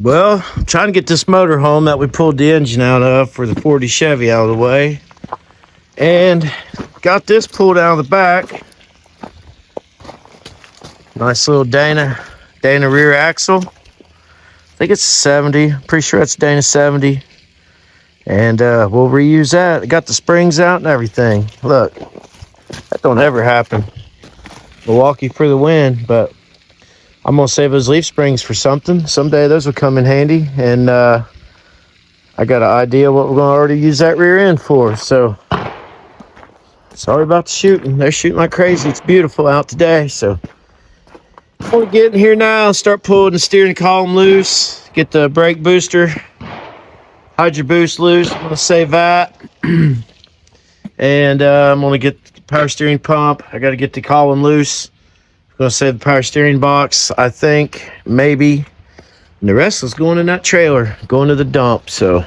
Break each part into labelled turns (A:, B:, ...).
A: Well, I'm trying to get this motor home that we pulled the engine out of for the 40 Chevy out of the way. And got this pulled out of the back. Nice little Dana rear axle. I think it's 70. Pretty sure it's Dana 70. And we'll reuse that. I got the springs out and everything. Look, that don't ever happen. Milwaukee for the win, but I'm gonna save those leaf springs for something. Someday those will come in handy. And I got an idea what we're gonna already use that rear end for. So sorry about the shooting. They're shooting like crazy. It's beautiful out today. So I'm gonna get in here now and start pulling the steering column loose. Get the brake booster, Hydro Boost loose. I'm gonna save that. And I'm gonna get the power steering pump. I gotta get the column loose. I'm gonna save the power steering box, I think, maybe. And the rest is going in that trailer, going to the dump. So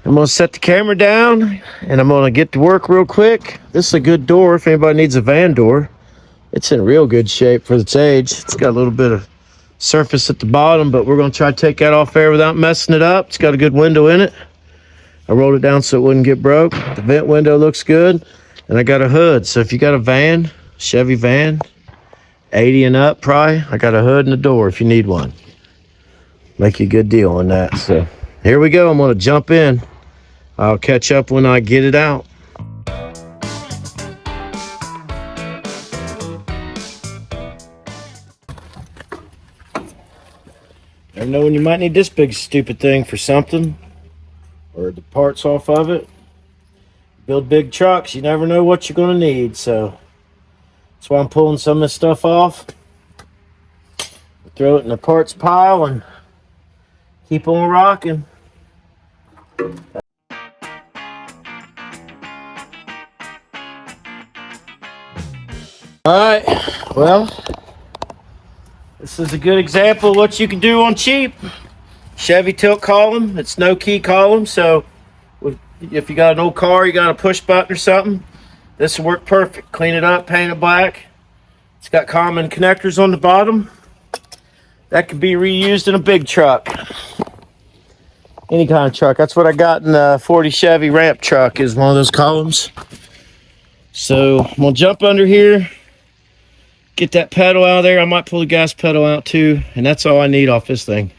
A: I'm gonna set the camera down and I'm gonna get to work real quick. This is a good door if anybody needs a van door. It's in real good shape for its age. It's got a little bit of surface at the bottom, but we're gonna try to take that off there without messing it up. It's got a good window in it. I rolled it down so it wouldn't get broke. The vent window looks good. And I got a hood. So if you got a van, Chevy van, 80 and up probably, I got a hood and a door if you need one. Make you a good deal on that. So here we go. I'm gonna jump in. I'll catch up when I get it out. Never know when you might need this big stupid thing for something, or the parts off of it. Build big trucks, you never know what you're gonna need, so that's why I'm pulling some of this stuff off. Throw it in the parts pile and keep on rocking. Alright, well, this is a good example of what you can do on cheap. Chevy tilt column, it's no key column, so if you got an old car, you got a push button or something, this will work perfect. Clean it up, paint it black. It's got common connectors on the bottom. That can be reused in a big truck. Any kind of truck. That's what I got in the 40 Chevy ramp truck, is one of those columns. So I'm gonna jump under here, get that pedal out of there. I might pull the gas pedal out too, and that's all I need off this thing.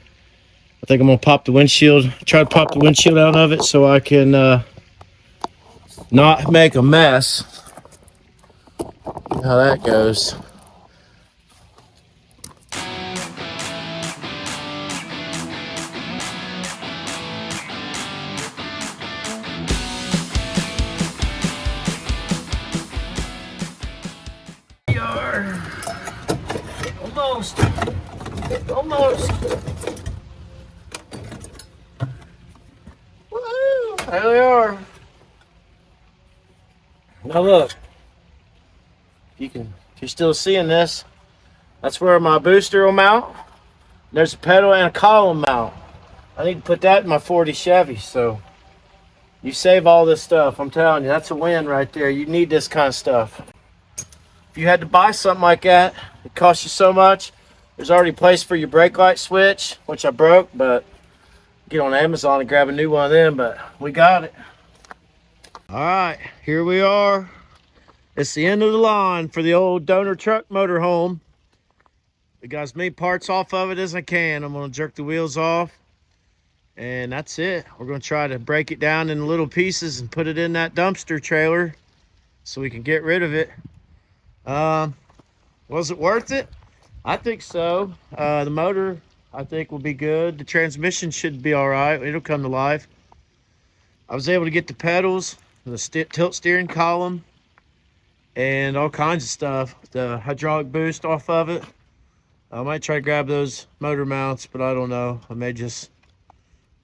A: I think I'm gonna pop the windshield, try to pop the windshield out of it so I can not make a mess. How that goes. We are almost. Woohoo! There we are. Now look, if you're still seeing this, that's where my booster will mount. There's a pedal and a column mount. I need to put that in my 40 Chevy. So you save all this stuff. I'm telling you, that's a win right there. You need this kind of stuff. If you had to buy something like that, it costs you so much. There's already a place for your brake light switch, which I broke, but get on Amazon and grab a new one of them, but we got it. All right, here we are. It's the end of the line for the old donor truck motorhome. I got as many parts off of it as I can. I'm gonna jerk the wheels off, and that's it. We're gonna try to break it down in little pieces and put it in that dumpster trailer so we can get rid of it. Was it worth it? I think so. The motor, I think, will be good. The transmission should be all right. It'll come to life. I was able to get the pedals, the tilt steering column, and all kinds of stuff. The hydraulic boost off of it. I might try to grab those motor mounts, but I don't know. I may just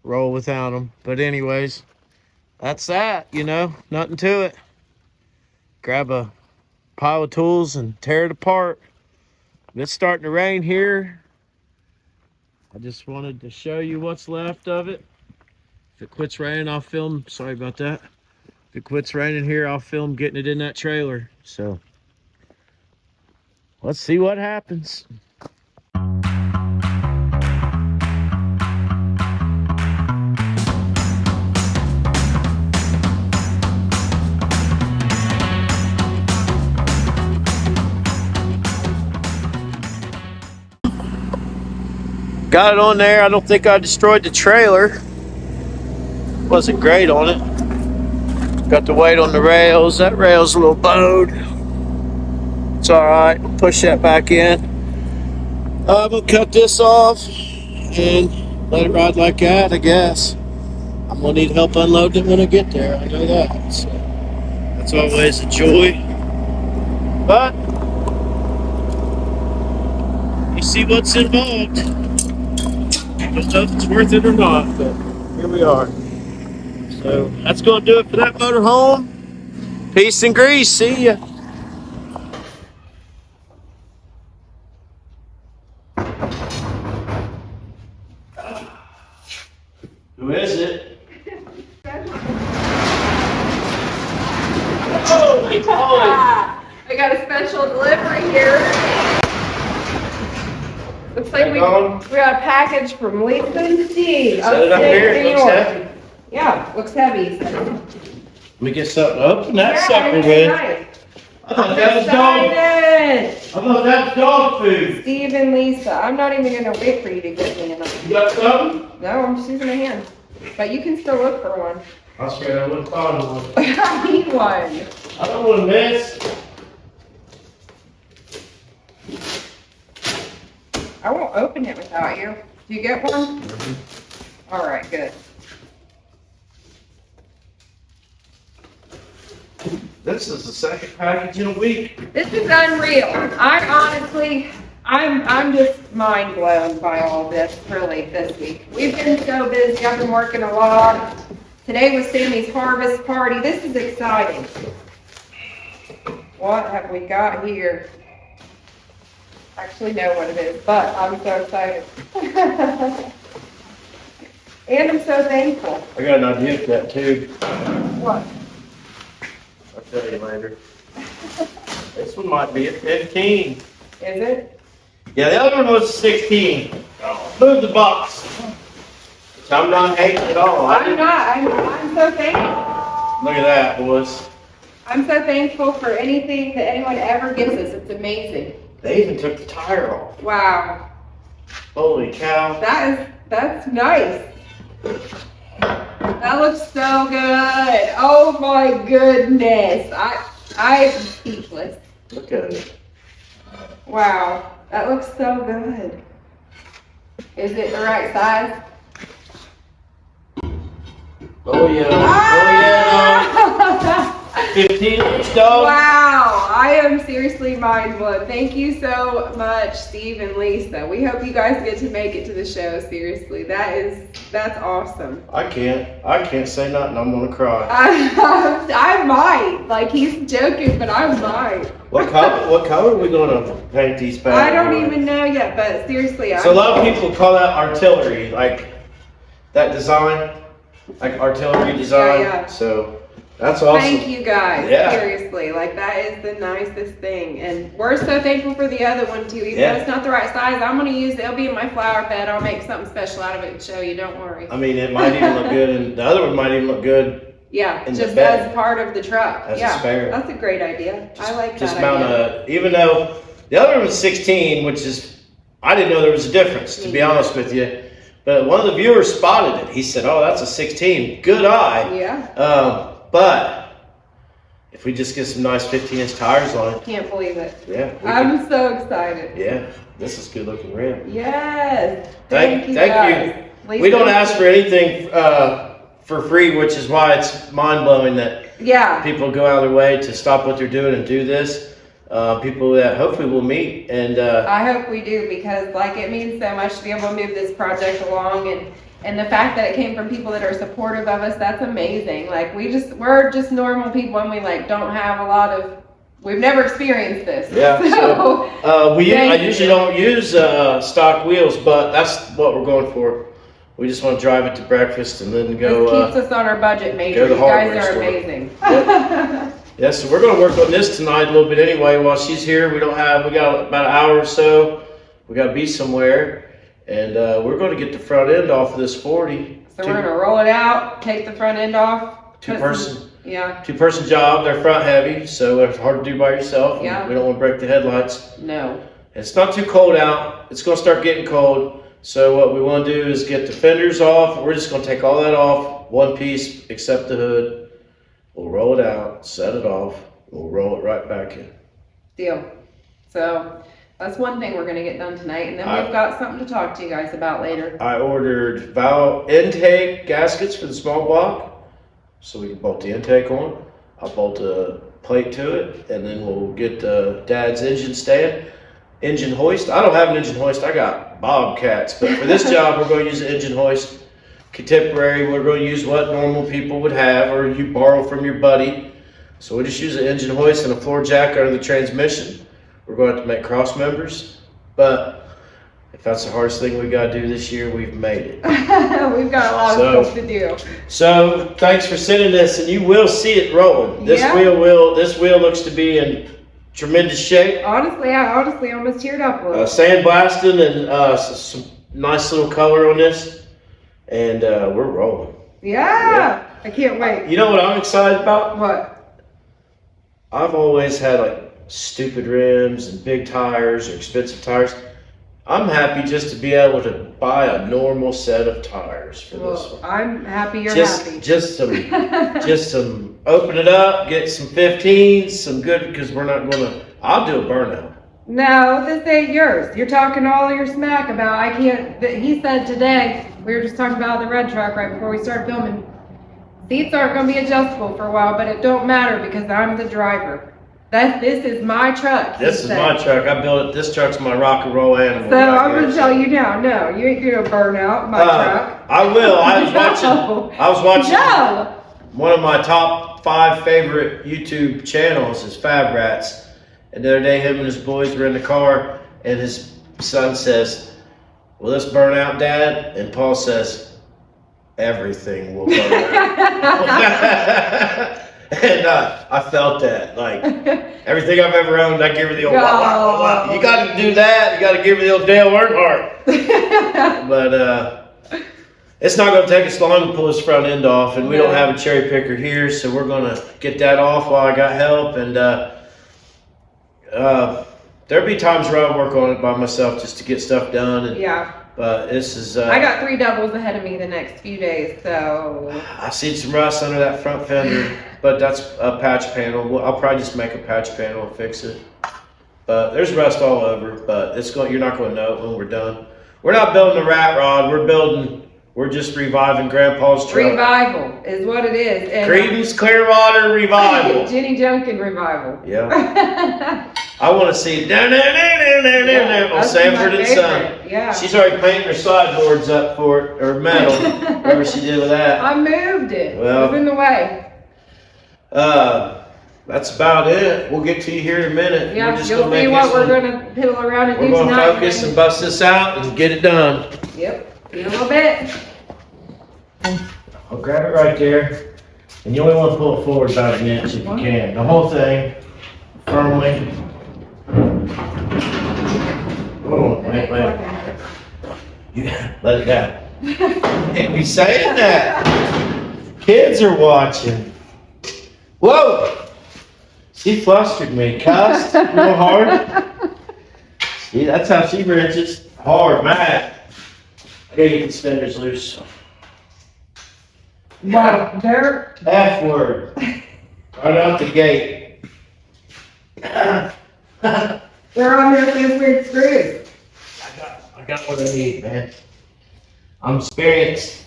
A: roll without them. But anyways, that's that, you know, nothing to it. Grab a pile of tools and tear it apart. It's starting to rain here. I just wanted to show you what's left of it. If it quits raining, I'll film. Sorry about that. If it quits raining here, I'll film getting it in that trailer. So let's see what happens. Got it on there. I don't think I destroyed the trailer. Wasn't great on it. Got the weight on the rails. That rail's a little bowed. It's all right. Push that back in. I'm gonna cut this off and let it ride like that, I guess. I'm gonna need help unloading it when I get there. I know that. So that's always a joy. But you see what's involved. I don't know if it's worth it or not, but here we are. So that's gonna do it for that motor home. Peace and grease. See ya. Who is it? Holy moly!
B: I got a special delivery here. Looks like we got a package from Lisa and Steve.
A: Set it up here. It looks heavy.
B: Yeah, looks heavy.
A: Let me get something to open that sucker
B: it's
A: with.
B: nice.
A: I thought that was dog. I thought that was dog food.
B: Steve and Lisa. I'm not even gonna wait for you to get me enough.
A: You got something?
B: No, I'm just using my hand. But you can still look for one.
A: I swear I wouldn't find one.
B: I need one.
A: I don't want to miss.
B: I won't open it without you. Do you get one? All right, good.
A: This is the second package in a week.
B: This is unreal. I'm just mind blown by all this, really, this week. We've been so busy. I've been working a lot. Today was Sammy's harvest party. This is exciting. What have we got here? I actually know what it is, but I'm so excited. And I'm so thankful.
A: I got an idea for that too.
B: What?
A: I'll tell you later. This one might be at 15.
B: Is it?
A: Yeah, the other one was 16. Move the box. Which I'm not hating at all.
B: I'm so thankful.
A: Look at that, boys.
B: I'm so thankful for anything that anyone ever gives us. It's amazing.
A: They even took the tire off.
B: Wow.
A: Holy cow.
B: That's nice. That looks so good. Oh my goodness. I'm speechless.
A: Look at it.
B: Wow. That looks so good. Is it the right size?
A: Oh yeah.
B: Ah!
A: Oh yeah. 15-inch dog.
B: Wow, I am seriously mind blown. Thank you so much, Steve and Lisa. We hope you guys get to make it to the show. Seriously, that's awesome.
A: I can't say nothing. I'm gonna cry.
B: I might. Like, he's joking, but I might.
A: What color are we gonna paint these bags?
B: I don't even know yet, but seriously,
A: So a lot of people call that artillery, like that design, like artillery design.
B: Yeah.
A: So that's awesome.
B: Thank you guys.
A: Yeah.
B: Seriously, like that is the nicest thing, and we're so thankful for the other one too. Even
A: Yeah.
B: though it's not the right size, I'm gonna use it. It'll be in my flower bed. I'll make something special out of it and show you. Don't worry.
A: I mean, it might even look good, and the other one might even look good.
B: Yeah,
A: in the
B: just
A: bed.
B: as part of the truck.
A: As a
B: Yeah,
A: spare.
B: that's a great idea. I like
A: Just
B: that
A: mount
B: idea.
A: even though the other one was 16, which is, I didn't know there was a difference, to be honest with you. But one of the viewers spotted it. He said, "Oh, that's a 16. Good eye."
B: Yeah.
A: But if we just get some nice 15-inch tires on it,
B: Can't believe it.
A: yeah.
B: I'm so excited.
A: Yeah, this is good looking rim.
B: Yes.
A: Thank
B: you.
A: you.
B: Guys.
A: We don't ask for anything for free, which is why it's mind blowing that
B: Yeah.
A: people go out of their way to stop what they're doing and do this. People that hopefully we'll meet and
B: I hope we do, because like it means so much to be able to move this project along, and the fact that it came from people that are supportive of us, that's amazing. Like we're just normal people, and we like don't have a lot of, we've never experienced this.
A: yeah. So I usually don't use stock wheels, but that's what we're going for. We just want to drive it to breakfast and then go.
B: This keeps us on our budget, Major.
A: go to the
B: You guys
A: hardware
B: are
A: store.
B: amazing.
A: Yeah, so we're going to work on this tonight a little bit anyway. While she's here, we got about an hour or so. We got to be somewhere, and we're going to get the front end off of this 40.
B: So we're gonna roll it out, take the front end off.
A: Two-person job. They're front heavy, so it's hard to do by yourself.
B: Yeah.
A: We don't want to break the headlights.
B: No.
A: It's not too cold out. It's going to start getting cold. So what we want to do is get the fenders off. We're just going to take all that off, one piece except the hood. We'll roll it out, set it off. We'll roll it right back in.
B: Deal. So that's one thing we're going to get done tonight. And then we've got something to talk to you guys about later.
A: I ordered valve intake gaskets for the small block, so we can bolt the intake on. I'll bolt a plate to it, and then we'll get Dad's engine stand. Engine hoist. I don't have an engine hoist. I got Bobcats, but for this job, we're going to use an engine hoist. Contemporary, we're going to use what normal people would have, or you borrow from your buddy. So we just use an engine hoist and a floor jack under the transmission. We're going to have to make cross members, but if that's the hardest thing we got to do this year, we've made it.
B: We've got a lot of stuff to do.
A: So thanks for sending this, and you will see it rolling. This wheel looks to be in tremendous shape.
B: Honestly, I almost teared up a little.
A: Sandblasting and some nice little color on this, and we're rolling.
B: Yeah, I can't wait.
A: You know what I'm excited about?
B: What?
A: I've always had like stupid rims and big tires or expensive tires. I'm happy just to be able to buy a normal set of tires for this one.
B: I'm happy you're happy.
A: Just some, open it up, get some 15s, some good, because I'll do a burnout.
B: No, this ain't yours. You're talking all your smack about, he said today, we were just talking about the red truck right before we started filming. Seats aren't going to be adjustable for a while, but it don't matter because I'm the driver. This is my truck.
A: This is my truck. I built it. This truck's my rock and roll animal.
B: So I'm going to tell you now, no, you ain't going to burn out my truck.
A: I will. I was watching.
B: No.
A: One of my top 5 favorite YouTube channels is Fab Rats. And the other day, him and his boys were in the car, and his son says, "Will this burn out, Dad?" And Paul says, "Everything will burn out." And I felt that, like, everything I've ever owned, I give her the old, wah. You got to do that. You got to give her the old Dale Earnhardt. But it's not going to take us long to pull this front end off, and we don't have a cherry picker here, so we're going to get that off while I got help. And there'll be times where I work on it by myself just to get stuff done. And,
B: yeah.
A: But this is...
B: I got 3 doubles ahead of me the next few days, so...
A: I see some rust under that front fender, but that's a patch panel. I'll probably just make a patch panel and fix it. But there's rust all over, but you're not going to know it when we're done. We're not building a rat rod. We're just reviving Grandpa's truck.
B: Revival is what it is. And
A: Creedence Clearwater Revival.
B: Jenny Junkin Revival.
A: Yeah. I want to see on Sanford and Son.
B: Yeah.
A: She's already painting her sideboards up for it, or metal, whatever she did with that.
B: I moved it.
A: Well,
B: it was in the way.
A: That's about it. We'll get to you here in a minute.
B: Yeah, you'll see what we're going to piddle around and do tonight.
A: We're going to focus and bust this out and get it done.
B: Yep, in a little bit.
A: I'll grab it right there. And you only want to pull it forward about an inch if you can. The whole thing, firmly. Oh, wait. Let it down. Can't be saying that. Kids are watching. Whoa! She flustered me. Cussed real hard. See, that's how she wrenches. Hard, man. I gotta get these fenders loose.
B: Wow, dirt.
A: F word. Right out the gate.
B: They're on there with those weird screws.
A: I got what I need, man. I'm experienced.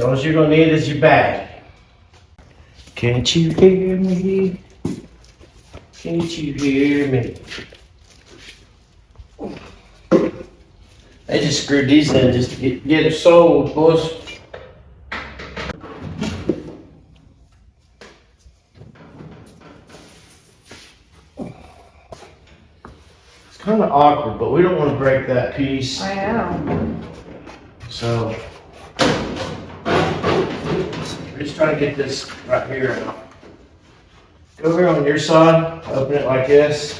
A: All you're gonna need is your bag. Can't you hear me? Can't you hear me? They just screwed these in just to get it sold, boys. It's kind of awkward, but we don't want to break that piece.
B: I know.
A: So we're just trying to get this right here. Go over on your side, open it like this.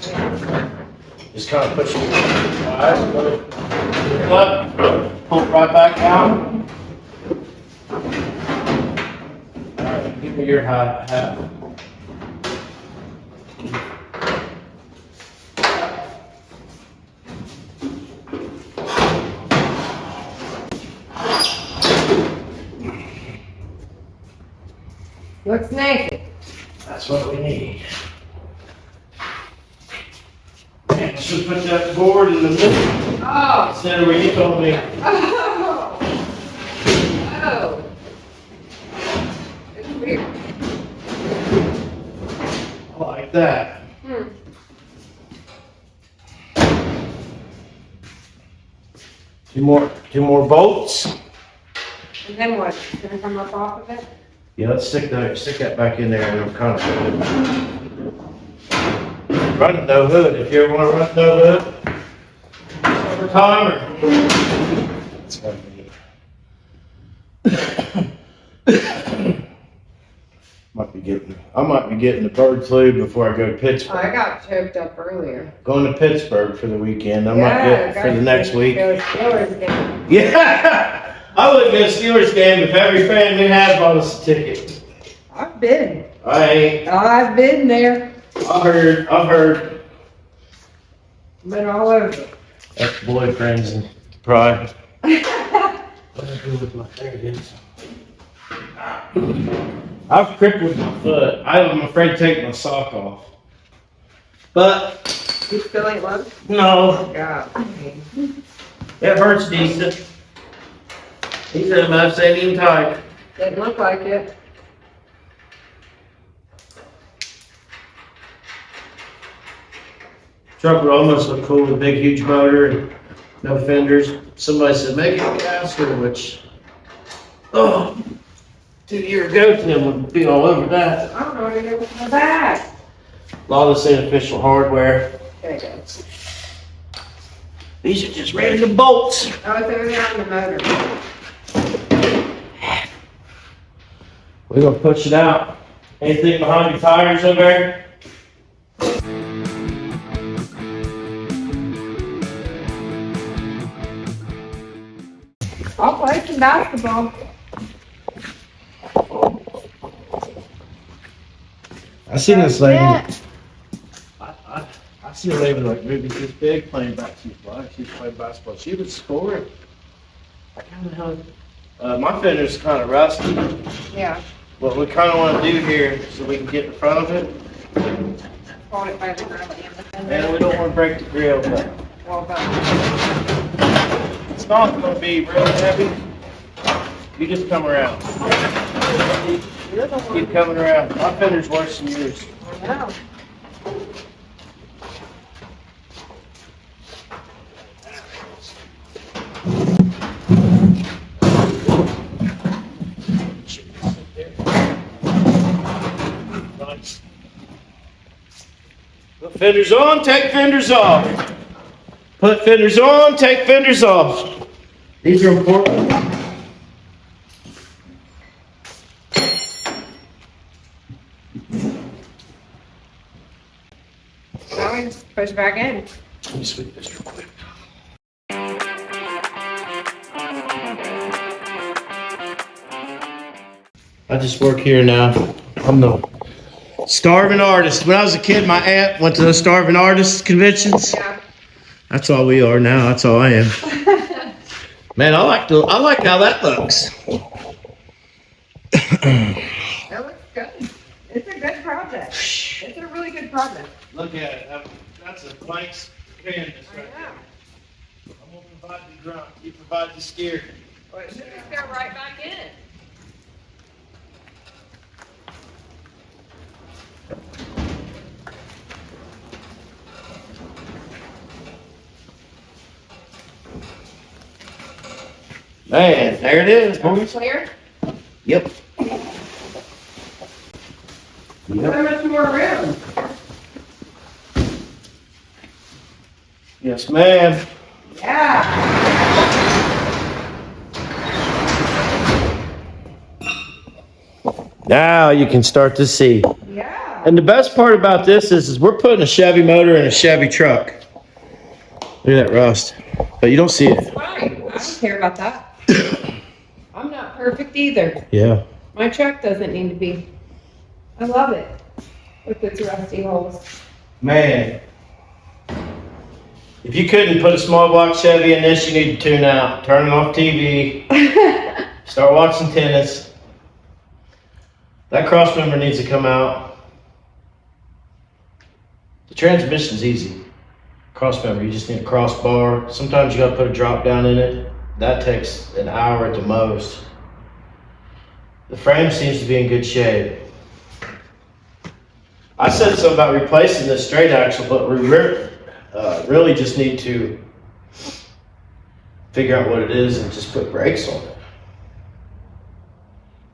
A: Just kind of push it. Alright, pull it right back out. Alright, give me your half.
B: Looks naked.
A: That's what we need. Man, I should put that board in the middle.
B: Oh.
A: Instead of where you told me.
B: Oh. Oh. It's weird.
A: I like that. Two more bolts.
B: And then what? It's gonna come up off of it?
A: Yeah, let's stick that back in there and it'll kind of run it no hood. If you ever want to run it no hood, over time or it's gonna be. I might be getting the bird flu before I go to
B: Oh,
A: Pittsburgh.
B: I got choked up earlier.
A: Going to Pittsburgh for the weekend. I might get it for the next week.
B: Go Steelers game.
A: Yeah, I wouldn't go to Steelers game if every fan we had bought us a ticket.
B: I've been.
A: I ain't.
B: I've been there.
A: I've heard.
B: Been all over.
A: Ex-boyfriends and pride. What did I do with my, there it is. I've crippled my foot. I'm afraid to take my sock off. But,
B: You still ain't love?
A: no,
B: God.
A: it hurts decent. He said my ain't even tight.
B: Didn't look like it.
A: Truck would almost look cool with a big, huge motor and no fenders. Somebody said, make it a caster, which, 2 years ago, Tim would be all over that.
B: I don't know what to do with my bag.
A: A lot of this ain't official hardware.
B: There you go.
A: These are just random bolts.
B: Oh, it's over there on the motor.
A: We're gonna push it out. Anything behind your tires over there?
B: I'll play some basketball.
A: I seen this lady.
B: Yeah.
A: I seen a lady like maybe this big playing basketball. She was playing basketball. She was scoring. I kind of have. My fender's kind of rusty.
B: Yeah.
A: What we kind of want to do here, so we can get in front of it,
B: Hold it by the grill and
A: and we don't want to break the grill, but
B: well done.
A: it's not going to be really heavy. You just come around.
B: You're the one.
A: Keep coming around. My fender's worse than yours.
B: I know.
A: Nice. Put fenders on, take fenders off. Put fenders on, take fenders off. These are important.
B: Now we just push back in.
A: Let me sweep this real quick. I just work here now. I'm the starving artist. When I was a kid, my aunt went to those starving artist conventions.
B: Yeah.
A: That's all we are now. That's all I am. Man, I like how that looks.
B: That looks good. It's a good project. It's a really good project.
A: Look at it. That's a blank canvas
B: I
A: right
B: know.
A: there. I'm gonna provide the drunk. You provide the scared.
B: Well, it should just go right back in.
A: Man, there it is, boys.
B: Clear?
A: Yep.
B: So much more room.
A: Yes, ma'am.
B: Yeah.
A: Now you can start to see.
B: Yeah.
A: And the best part about this is we're putting a Chevy motor in a Chevy truck. Look at that rust. But you don't see it.
B: Fine. I don't care about that. I'm not perfect either.
A: Yeah.
B: My truck doesn't need to be. I love it with its rusty holes.
A: Man. If you couldn't put a small block Chevy in this, you need to tune out. Turn off TV. Start watching tennis. That cross member needs to come out. The transmission's easy. Cross member, you just need a crossbar. Sometimes you gotta put a drop down in it. That takes an hour at the most. The frame seems to be in good shape. I said something about replacing this straight axle, but we really just need to figure out what it is and just put brakes on it.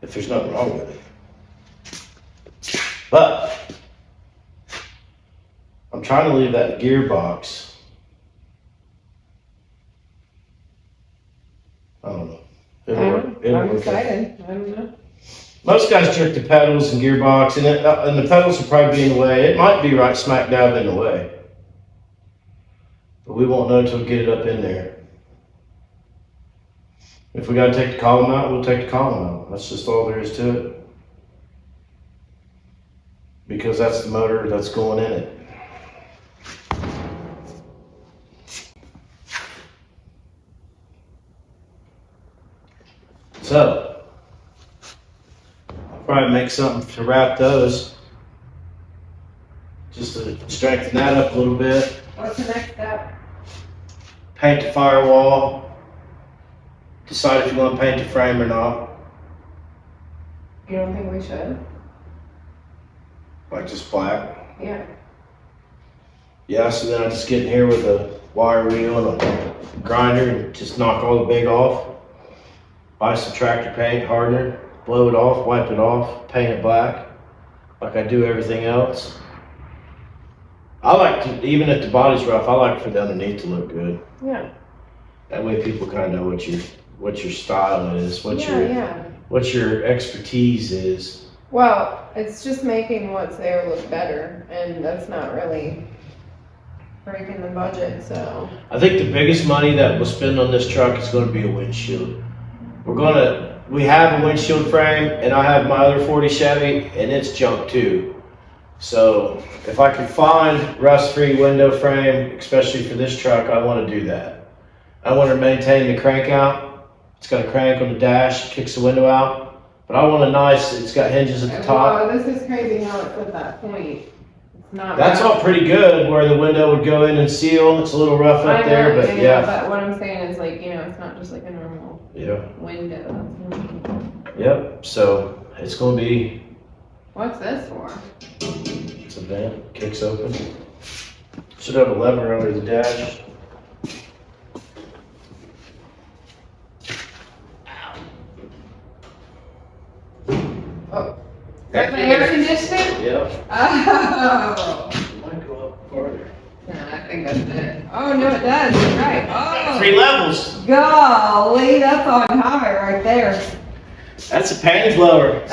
A: If there's nothing wrong with it. But I'm trying to leave that gearbox. I don't know.
B: I'm excited. I don't know.
A: Most guys jerk the pedals and gearbox, and the pedals will probably be in the way. It might be right smack dab in the way. But we won't know until we get it up in there. If we gotta take the column out, we'll take the column out. That's just all there is to it. Because that's the motor that's going in it. So, I'll probably make something to wrap those. Just to strengthen that up a little bit.
B: What's the next step?
A: Paint the firewall. Decide if you want to paint the frame or not.
B: You don't think we should?
A: Like just black.
B: Yeah.
A: Yeah, so then I just get in here with a wire wheel and a grinder and just knock all the big off. Buy some tractor paint, hardener, blow it off, wipe it off, paint it black, like I do everything else. I like to, even if the body's rough, I like for the underneath to look good.
B: Yeah.
A: That way people kind of know what your style is, what your expertise is.
B: Well, it's just making what's there look better, and that's not really breaking the budget, so.
A: I think the biggest money that we'll spend on this truck is going to be a windshield. We have a windshield frame, and I have my other 40 Chevy, and it's junk too. So if I can find rust-free window frame, especially for this truck, I want to do that. I want to maintain the crank out. It's got a crank on the dash, kicks the window out. But I want a nice, it's got hinges at the top.
B: Wow, this is crazy how it's at that point. It's not.
A: That's all pretty good where the window would go in and seal. It's a little rough up there, but yeah.
B: But what I'm saying is like, it's not just like a normal window.
A: Yep, so it's going to be.
B: What's this for?
A: It's a vent, kicks open. Should have a lever under the dash.
B: Oh. Is that the air conditioning?
A: Yep.
B: Oh.
A: It might go up farther.
B: No, I think that's it. Oh, no, it does. You're right. Oh.
A: 3 levels.
B: Golly, that's on high right there.
A: That's a panty blower.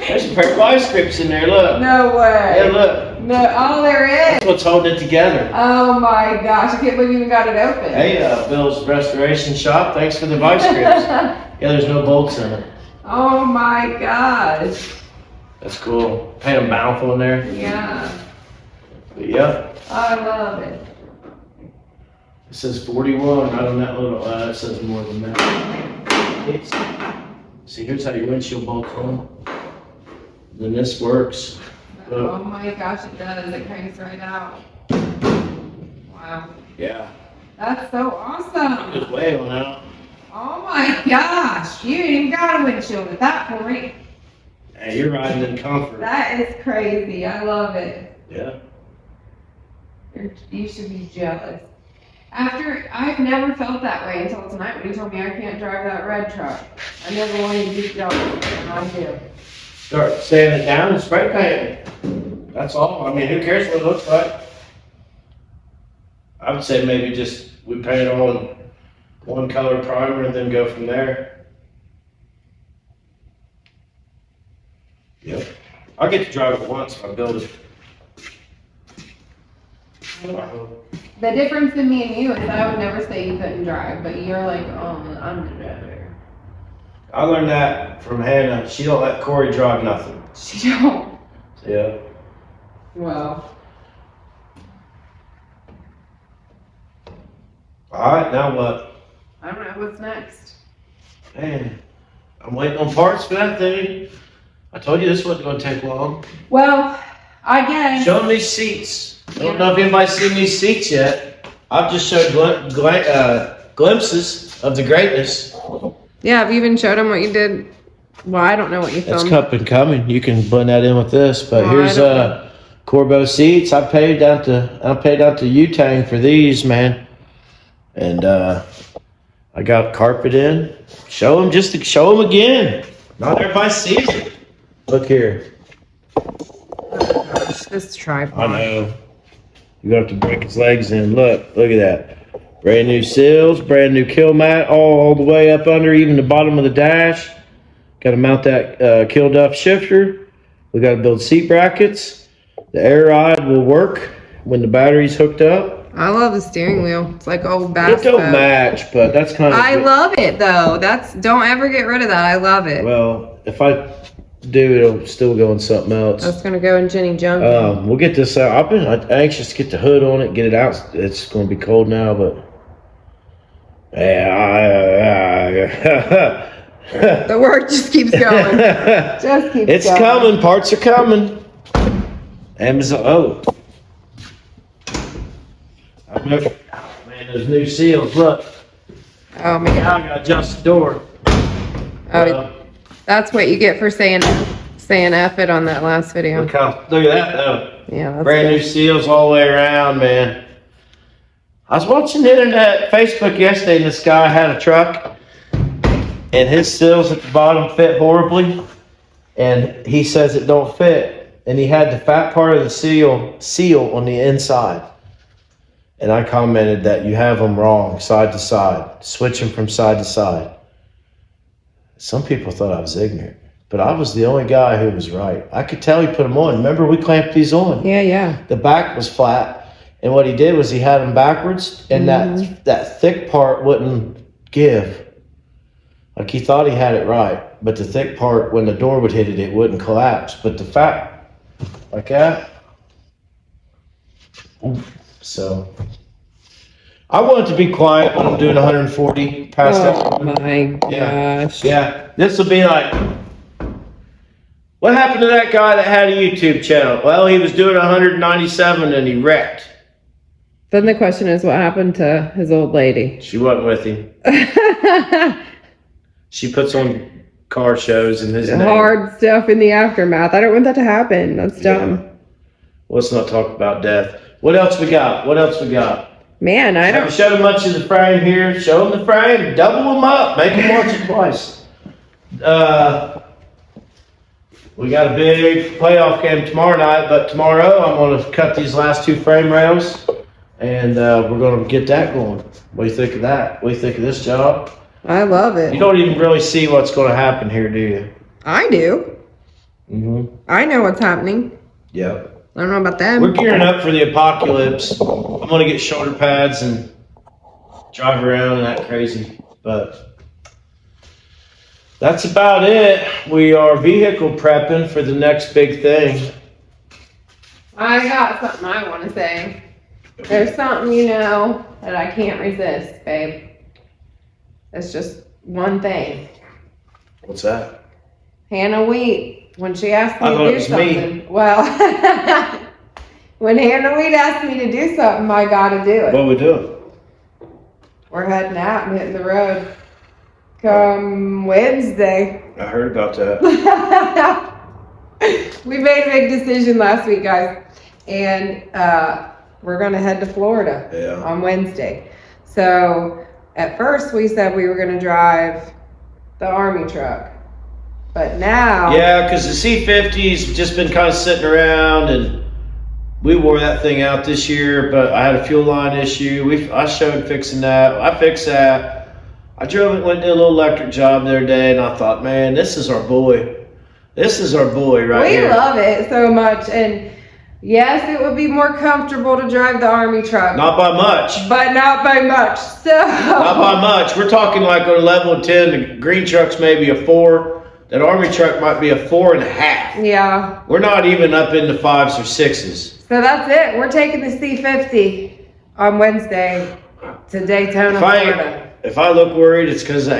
A: There's a pair of vice grips in there, look.
B: No way.
A: Yeah, look.
B: No, oh, there is.
A: That's what's holding it together.
B: Oh my gosh, I can't believe you even got it open.
A: Hey, Bill's Restoration Shop, thanks for the vice grips. Yeah, there's no bolts in it.
B: Oh my gosh.
A: That's cool. Paint a mouthful in there.
B: Yeah.
A: But yeah.
B: I love it.
A: It says 41 right on that little, it says more than that. See, here's how your windshield bolts on. Then this works. Look.
B: Oh my gosh, it does. It cranks right out. Wow.
A: Yeah.
B: That's so awesome.
A: It's way on out.
B: Oh my gosh. You ain't even got a windshield at that point.
A: Hey, you're riding in comfort.
B: That is crazy. I love it.
A: Yeah.
B: You should be jealous. I've never felt that way until tonight when you told me I can't drive that red truck. I never wanted to be jealous, and I do.
A: Start sanding it down and spray paint it. That's all. I mean, who cares what it looks like? I would say maybe just we paint it all in one color primer and then go from there. Yep. I'll get to drive it once if I build it.
B: The difference in me and you is I would never say you couldn't drive, but you're like, oh, I'm the driver.
A: I learned that from Hannah. She don't let Corey drive nothing.
B: She don't.
A: Yeah.
B: Well.
A: All right, now what?
B: I don't know what's next.
A: Man, I'm waiting on parts for that thing. I told you this wasn't going to take long.
B: Well, I guess.
A: Show them these seats. I don't know if anybody's seen these seats yet. I've just showed glimpses of the greatness.
B: Yeah, have you even showed them what you did? Well, I don't know what you
A: That's
B: filmed.
A: up and coming. You can blend that in with this. But
B: Oh,
A: here's
B: I don't
A: Corbeau seats. I paid out to Utang for these, man. And I got carpet in. Show them just to show them again. Not everybody sees it. Look here.
B: This tripod.
A: I know. You're gonna have to break his legs in. Look at that. Brand new seals, brand new kill mat, all the way up under, even the bottom of the dash. Got to mount that kill duff shifter. We got to build seat brackets. The air ride will work when the battery's hooked up.
B: I love the steering wheel. It's like old bass
A: It don't
B: boat.
A: match, but that's kind of.
B: I love it though. Don't ever get rid of that. I love it.
A: Well, if I do, it'll still go in something else.
B: That's gonna go in Jenny Junk.
A: We'll get this out. I've been anxious to get the hood on it, get it out. It's going to be cold now, but
B: The work just keeps going. Just keeps
A: it's
B: going.
A: coming. Parts are coming. Amazon. Oh, man, those new seals. Look,
B: Oh my
A: now
B: god.
A: I got to adjust the door.
B: Oh, that's what you get for saying F it on that last video.
A: Look at that though.
B: Yeah, that's
A: Brand new
B: good.
A: seals all the way around, man. I was watching the internet, Facebook yesterday, and this guy had a truck, and his seals at the bottom fit horribly, and he says it don't fit, and he had the fat part of the seal on the inside. And I commented that you have them wrong, side to side. Switch them from side to side. Some people thought I was ignorant, but I was the only guy who was right. I could tell he put them on. Remember, we clamped these on.
B: Yeah.
A: The back was flat, and what he did was he had them backwards, and that thick part wouldn't give. Like he thought he had it right, but the thick part, when the door would hit it, it wouldn't collapse. But the fat, like that. So I want it to be quiet when I'm doing 140 past
B: Oh
A: that.
B: my
A: Yeah.
B: gosh.
A: Yeah, this will be like, what happened to that guy that had a YouTube channel? Well, he was doing 197 and he wrecked.
B: Then the question is, what happened to his old lady?
A: She wasn't with him. She puts on car shows in his name.
B: Hard stuff in the aftermath. I don't want that to happen. That's dumb.
A: Let's not talk about death. What else we got?
B: Man, I
A: Haven't
B: don't.
A: showed much of the frame here. Show them the frame. Double them up. Make them watch it twice. We got a big playoff game tomorrow night, but tomorrow I'm going to cut these last two frame rails, and we're going to get that going. What do you think of that? What do you think of this job?
B: I love it.
A: You don't even really see what's going to happen here, do you?
B: I do.
A: Mm-hmm.
B: I know what's happening.
A: Yep.
B: I don't know about them.
A: We're gearing up for the apocalypse. I'm going to get shoulder pads and drive around and that crazy, but that's about it. We are vehicle prepping for the next big thing.
B: I got something I want to say. There's something that I can't resist, babe. It's just one thing.
A: What's that?
B: Hannah Wheat, when she asked me
A: I
B: to
A: thought it
B: do
A: was me.
B: something. Well, when Hannah Wheat asked me to do something, I gotta do it.
A: What we doing?
B: We're heading out and hitting the road come Wednesday.
A: I heard about that.
B: We made a big decision last week, guys, and we're gonna head to Florida
A: Yeah.
B: on Wednesday. So at first we said we were gonna drive the Army truck, but now
A: Yeah, because the C50's just been kind of sitting around, and we wore that thing out this year, but I had a fuel line issue. I showed fixing that. I fixed that. I drove it, went to a little electric job the other day, and I thought, man, this is our boy. This is our boy right here.
B: we love it so much. And yes, it would be more comfortable to drive the Army truck,
A: Not by much.
B: but not by much. So
A: Not by much. We're talking like on a level of 10, the green truck's maybe a 4. That Army truck might be a 4.5.
B: yeah.
A: We're not even up into 5s or 6s.
B: So that's it. We're taking the C50 on Wednesday to Daytona, Florida.
A: If I look worried, it's because I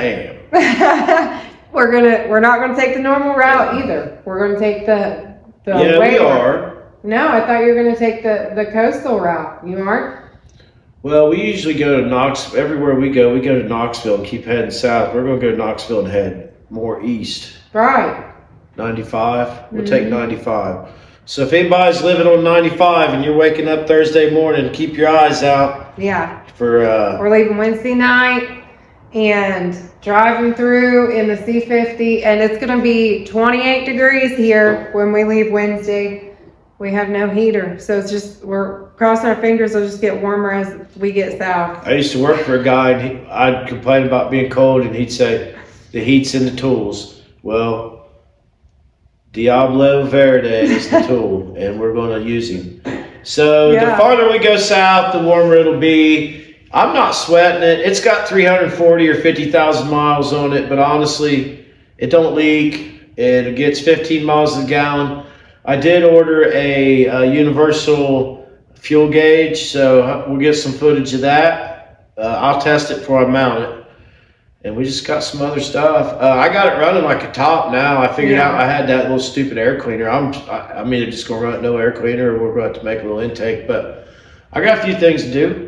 A: am.
B: we're not gonna take the normal route either. We're gonna take the
A: Yeah, we
B: way-
A: are.
B: No, I thought you were gonna take the coastal route. You aren't?
A: Well, we usually go to Knoxville. Everywhere we go to Knoxville and keep heading south. We're going to go to Knoxville and head more east.
B: Right.
A: 95. We'll take 95. So if anybody's living on 95 and you're waking up Thursday morning, keep your eyes out
B: Yeah.
A: for.
B: We're leaving Wednesday night and driving through in the C50, and it's gonna be 28 degrees here when we leave Wednesday. We have no heater, so it's just, we're crossing our fingers it'll just get warmer as we get south.
A: I used to work for a guy and I'd complain about being cold and he'd say, the heat's in the tools. Well, Diablo Verde is the tool and we're going to use him. So the farther we go south, the warmer it'll be. I'm not sweating it. It's got 340 or 50,000 miles on it, but honestly, it don't leak. It gets 15 miles a gallon. I did order a universal fuel gauge, so we'll get some footage of that. I'll test it before I mount it. And we just got some other stuff. I got it running like a top now. I figured out I had that little stupid air cleaner. I'm either just going to run no air cleaner or we're going to have to make a little intake. But I got a few things to do.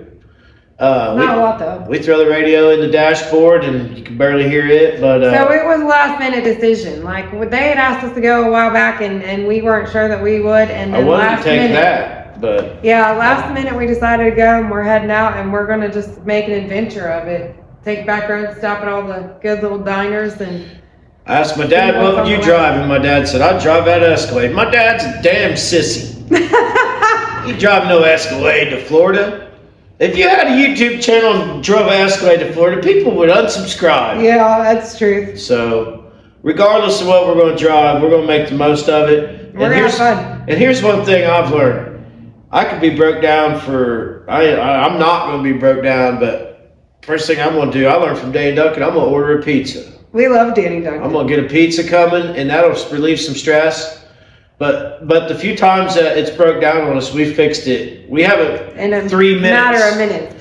B: Not a lot though.
A: We throw the radio in the dashboard and you can barely hear it. But
B: so it was a last minute decision. Like they had asked us to go a while back and we weren't sure that we would. And then
A: I wanted
B: last
A: to take
B: minute,
A: that, but
B: yeah, last minute we decided to go and we're heading out and we're gonna just make an adventure of it. Take back roads, stop at all the good little diners and.
A: I asked my dad, what would you drive? And my dad said, I'd drive that Escalade. My dad's a damn sissy. He drive no Escalade to Florida. If you had a YouTube channel and drove an Escalade to Florida, people would unsubscribe.
B: Yeah, that's true.
A: So, regardless of what we're going to drive, we're going to make the most of it.
B: We're going to have fun.
A: And here's one thing I've learned. I could be broke down for, I'm not going to be broke down, but first thing I'm going to do, I learned from Danny Duncan, I'm going to order a pizza.
B: We love Danny Duncan.
A: I'm going to get a pizza coming, and that'll relieve some stress. But the few times that it's broke down on us, we fixed it. We have it in 3 minutes.
B: Matter of minutes.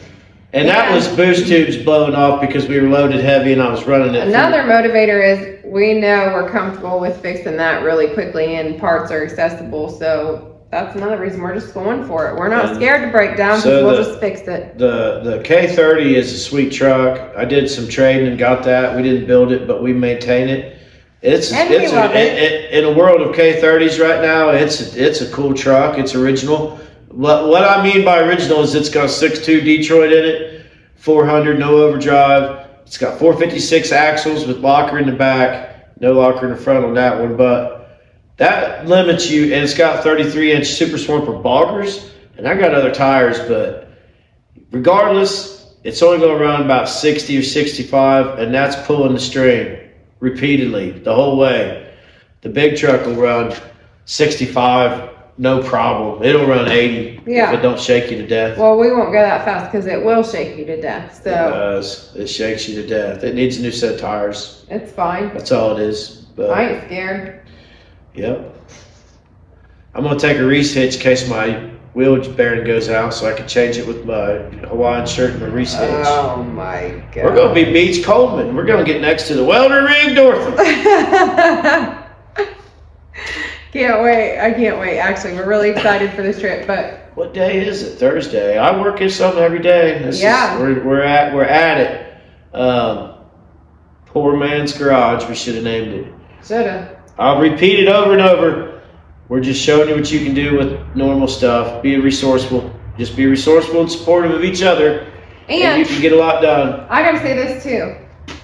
A: And that was boost tubes blowing off because we were loaded heavy and I was running it.
B: Another motivator is we know we're comfortable with fixing that really quickly and parts are accessible. So that's another reason we're just going for it. We're not scared to break down because we'll just fix it.
A: The K30 is a sweet truck. I did some trading and got that. We didn't build it, but we maintain it. It's in a world of K30s right now. It's a cool truck. It's original. What I mean by original is it's got a 6.2 Detroit in it, 400 no overdrive. It's got 456 axles with locker in the back, no locker in the front on that one. But that limits you, and it's got 33-inch Super Swamper boggers, and I got other tires. But regardless, it's only going to run about 60 or 65, and that's pulling the string repeatedly the whole way. The big truck will run 65, no problem. It'll run 80 if it don't shake you to death.
B: Well, we won't go that fast because it will shake you to death. So
A: it does. It shakes you to death. It needs a new set of tires.
B: It's fine.
A: That's all it is. But
B: I ain't scared.
A: Yep. I'm gonna take a Reese hitch in case my wheel bearing goes out, so I can change it with my Hawaiian shirt and my Reese hitch.
B: Oh my god.
A: We're gonna be Beach Coleman. We're gonna get next to the welder rig Dorothy.
B: Can't wait. I can't wait. Actually, we're really excited for this trip. But
A: what day is it? Thursday. I work in something every day. We're at it. Poor man's garage. We should have named it.
B: Shoulda.
A: I'll repeat it over and over. We're just showing you what you can do with normal stuff. Be resourceful. Just be resourceful and supportive of each other. And you can get a lot done.
B: I gotta say this too.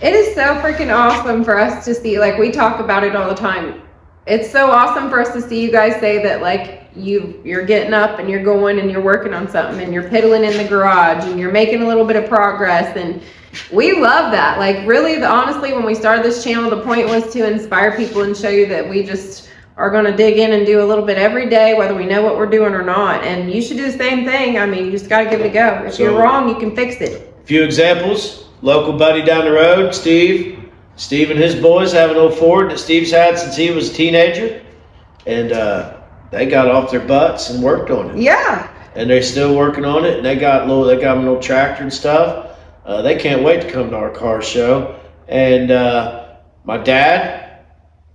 B: It is so freaking awesome for us to see, like we talk about it all the time. It's so awesome for us to see you guys say that like you're getting up and you're going and you're working on something and you're piddling in the garage and you're making a little bit of progress, and we love that. Like really, honestly, when we started this channel, the point was to inspire people and show you that we just are going to dig in and do a little bit every day, whether we know what we're doing or not. And you should do the same thing. I mean, you just got to give it a go. If you're wrong, you can fix it.
A: A few examples. Local buddy down the road, Steve and his boys have an old Ford that Steve's had since he was a teenager. And they got off their butts and worked on it.
B: Yeah.
A: And they're still working on it. And they got an old tractor and stuff. They can't wait to come to our car show. And my dad,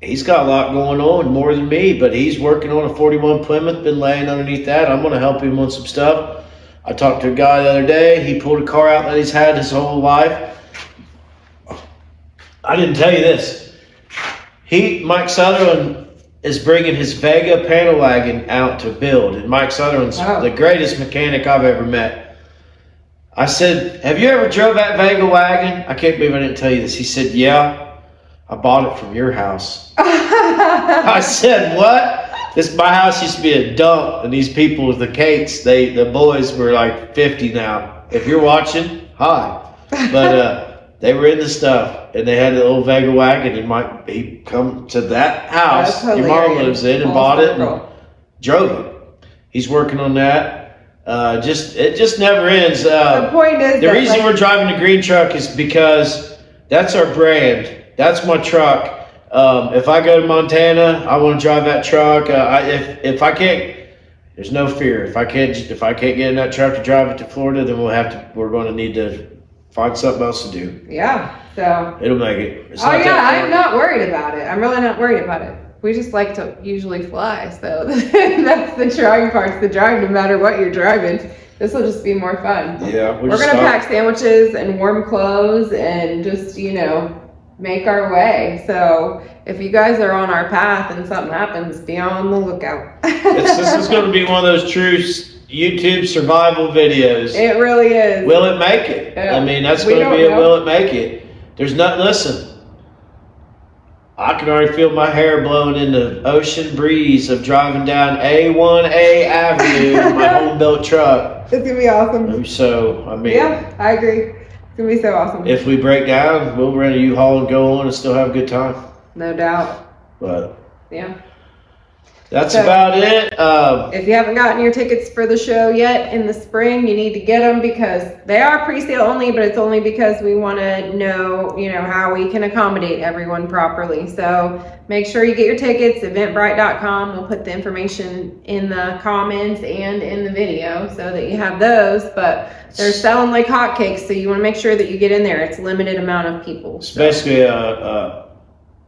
A: he's got a lot going on, more than me, but he's working on a 41 Plymouth, been laying underneath that. I'm going to help him on some stuff. I talked to a guy the other day. He pulled a car out that he's had his whole life. I didn't tell you this. Mike Sutherland is bringing his Vega panel wagon out to build. And Mike Sutherland's the greatest mechanic I've ever met. I said, have you ever drove that Vega wagon? I can't believe I didn't tell you this. He said, yeah, I bought it from your house. I said, what? My house used to be a dump, and these people with the Cates, the boys were like 50 now. If you're watching, hi. But they were into stuff, and they had the old Vega wagon, and he come to that house your mom lives in and bought it and drove it. He's working on that. It just never ends.
B: The point is,
A: the reason we're driving the green truck is because that's our brand. That's my truck. If I go to Montana, I want to drive that truck. If I can't, there's no fear. If I can't get in that truck to drive it to Florida, then we're going to need to find something else to do.
B: Yeah, so
A: it'll make it.
B: I'm not worried about it. I'm really not worried about it. We just like to usually fly, so that's the trying part. The drive, no matter what you're driving. This will just be more fun.
A: Yeah,
B: we're gonna pack sandwiches and warm clothes and just make our way. So if you guys are on our path and something happens, be on the lookout.
A: This is going to be one of those true YouTube survival videos.
B: It really is.
A: Will it make it?
B: Yeah.
A: I mean, that's going to be a will it make it. There's nothing, listen, I can already feel my hair blowing in the ocean breeze of driving down A1A Avenue in my home-built truck.
B: It's going to be awesome.
A: So, I mean.
B: Yeah, I agree. It's going to be so awesome.
A: If we break down, we'll rent a U-Haul and go on and still have a good time.
B: No doubt.
A: But.
B: Yeah.
A: That's about it.
B: If you haven't gotten your tickets for the show yet in the spring, you need to get them because they are pre-sale only, but it's only because we want to know, how we can accommodate everyone properly. So make sure you get your tickets, eventbrite.com. We'll put the information in the comments and in the video so that you have those, but they're selling like hotcakes. So you want to make sure that you get in there. It's a limited amount of people.
A: It's basically I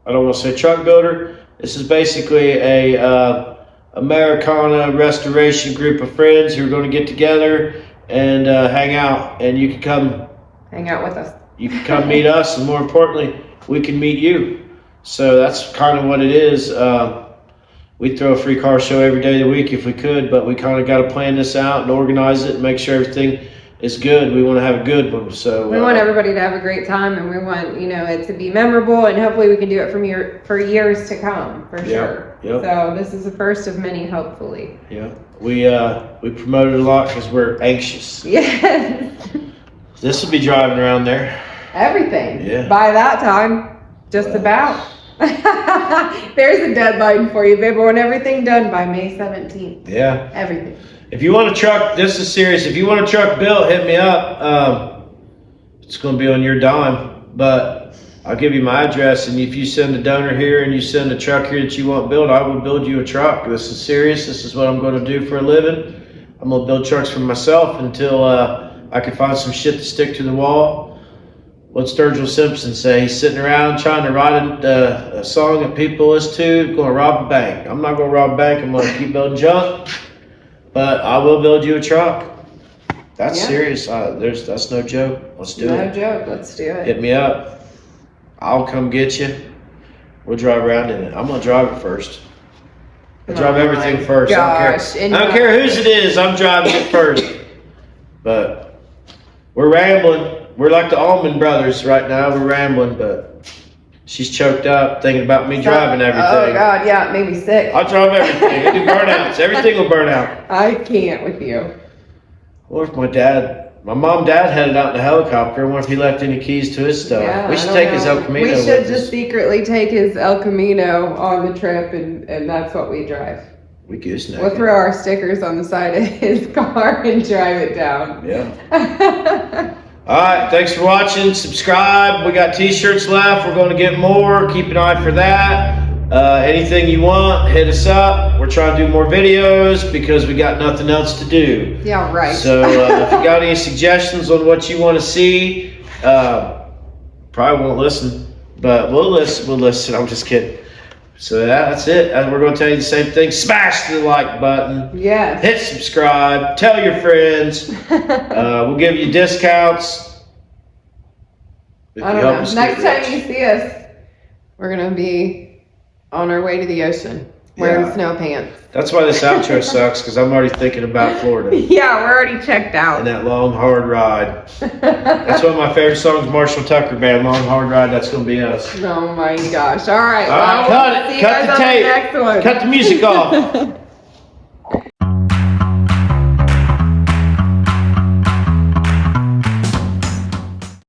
A: don't want to say truck builder. This is basically a Americana restoration group of friends who are going to get together and hang out. And you can come
B: hang out with us.
A: You can come meet us, and more importantly, we can meet you. So that's kind of what it is. We'd throw a free car show every day of the week if we could, but we kind of got to plan this out and organize it and make sure everything is good. We want to have a good one. So
B: we want everybody to have a great time, and we want it to be memorable, and hopefully we can do it for years to come, for sure.
A: Yep.
B: So this is the first of many, hopefully.
A: Yeah. We promoted a lot because we're anxious.
B: Yes.
A: This will be driving around there.
B: Everything.
A: Yeah.
B: By that time, just about. There's a deadline for you, babe. I want everything done by May 17th.
A: Yeah.
B: Everything.
A: If you want a truck, this is serious. If you want a truck built, hit me up. It's going to be on your dime, but I'll give you my address. And if you send a donor here and you send a truck here that you want built, I will build you a truck. This is serious. This is what I'm going to do for a living. I'm going to build trucks for myself until I can find some shit to stick to the wall. What's Sturgill Simpson say? He's sitting around trying to write a song that people listen to, going to rob a bank. I'm not going to rob a bank. I'm going to keep building junk. But I will build you a truck. That's serious. That's no joke. Let's do it.
B: No joke. Let's do it.
A: Hit me up. I'll come get you. We'll drive around in it. I'm gonna drive it first. I drive everything first.
B: Gosh,
A: I don't care whose it is. I'm driving it first. But we're rambling. We're like the Allman Brothers right now. We're rambling, but she's choked up thinking about me driving everything.
B: Oh God, yeah, it made me sick.
A: I'll drive everything. I do burnouts. Everything will burn out.
B: I can't with you.
A: What if my mom and dad headed out in a helicopter? What if he left any keys to his stuff?
B: Yeah,
A: we should take his El Camino.
B: We should just secretly take his El Camino on the trip, and that's what we drive.
A: We gooseneck.
B: We'll throw our stickers on the side of his car and drive it down.
A: Yeah. All right, thanks for watching. Subscribe. We got t-shirts left. We're going to get more. Keep an eye for that. Anything you want, hit us up. We're trying to do more videos because we got nothing else to do.
B: Yeah, right.
A: So if you got any suggestions on what you want to see, probably won't listen. But we'll listen. We'll listen. I'm just kidding. So that's it. We're going to tell you the same thing. Smash the like button.
B: Yes.
A: Hit subscribe. Tell your friends. We'll give you discounts.
B: I don't know. Next time you see us, we're going to be on our way to the ocean wearing snow pants.
A: That's why this outro sucks, because I'm already thinking about Florida.
B: Yeah, we're already checked out.
A: And that long, hard ride. That's one of my favorite songs, Marshall Tucker Band, Long, Hard Ride. That's going to be us.
B: Oh my gosh. All right.
A: All right, cut it. Cut the tape. Cut the music off.